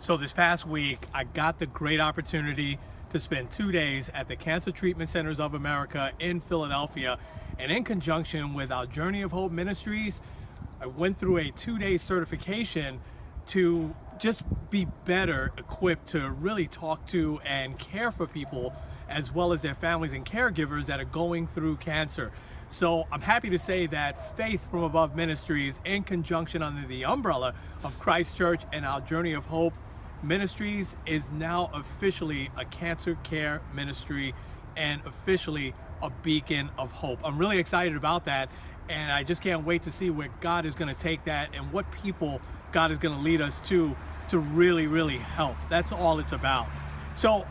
So this past week, I got the great opportunity to spend 2 days at the Cancer Treatment Centers of America in Philadelphia. And in conjunction with our Journey of Hope Ministries, I went through a 2-day certification to just be better equipped to really talk to and care for people, as well as their families and caregivers that are going through cancer. So I'm happy to say that Faith from Above Ministries, in conjunction under the umbrella of Christ Church and our Journey of Hope Ministries, is now officially a cancer care ministry and officially a beacon of hope. I'm really excited about that, and I just can't wait to see where God is going to take that and what people God is going to lead us to really help. That's all it's about. So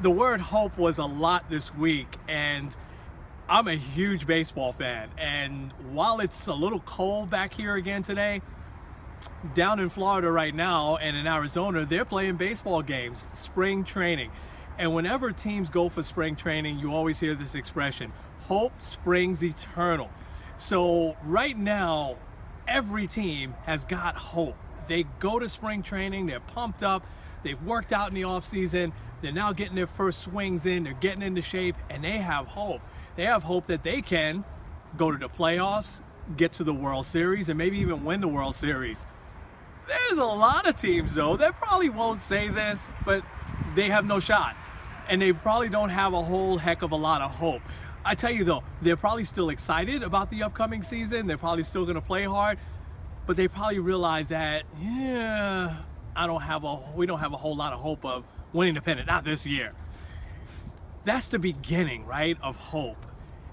the word hope was a lot this week, and I'm a huge baseball fan. And while it's a little cold back here again today, down in Florida right now and in Arizona, they're playing baseball games, spring training. And whenever teams go for spring training, you always hear this expression, hope springs eternal. So right now, every team has got hope. They go to spring training, they're pumped up, they've worked out in the off season, they're now getting their first swings in, they're getting into shape, and they have hope. They have hope that they can go to the playoffs, get to the World Series, and maybe even win the World Series. There's a lot of teams, though, that probably won't say this, but they have no shot. And they probably don't have a whole heck of a lot of hope. I tell you, though, they're probably still excited about the upcoming season. They're probably still going to play hard. But they probably realize that, we don't have a whole lot of hope of winning the pennant, not this year. That's the beginning, right, of hope.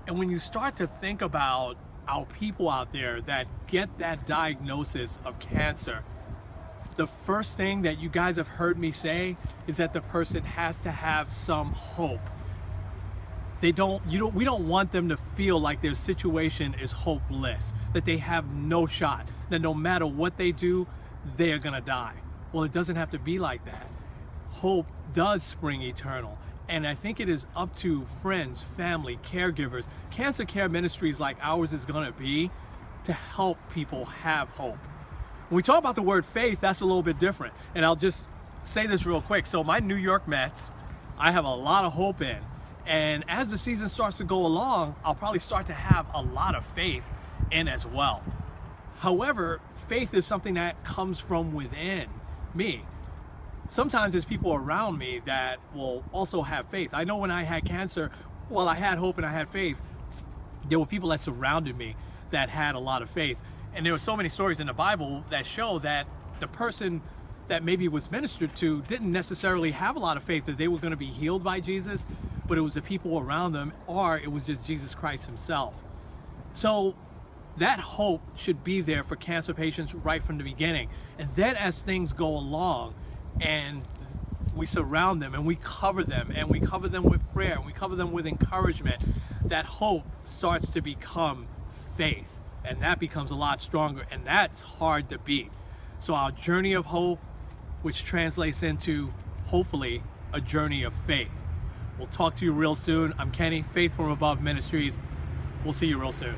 And when you start to think about our people out there that get that diagnosis of cancer, the first thing that you guys have heard me say is that the person has to have some hope. We don't want them to feel like their situation is hopeless, that they have no shot, that no matter what they do, they are gonna die. Well, it doesn't have to be like that. Hope does spring eternal. And I think it is up to friends, family, caregivers, cancer care ministries like ours is gonna be, to help people have hope. When we talk about the word faith, that's a little bit different. And I'll just say this real quick. So my New York Mets, I have a lot of hope in. And as the season starts to go along, I'll probably start to have a lot of faith in as well. However, faith is something that comes from within me. Sometimes there's people around me that will also have faith. I know when I had cancer, well, I had hope and I had faith. There were people that surrounded me that had a lot of faith. And there were so many stories in the Bible that show that the person that maybe was ministered to didn't necessarily have a lot of faith that they were going to be healed by Jesus, but it was the people around them, or it was just Jesus Christ himself. So that hope should be there for cancer patients right from the beginning. And then as things go along and we surround them and we cover them with prayer and we cover them with encouragement, that hope starts to become faith. And that becomes a lot stronger, and that's hard to beat. So our journey of hope, which translates into, hopefully, a journey of faith. We'll talk to you real soon. I'm Kenny, Faith from Above Ministries. We'll see you real soon.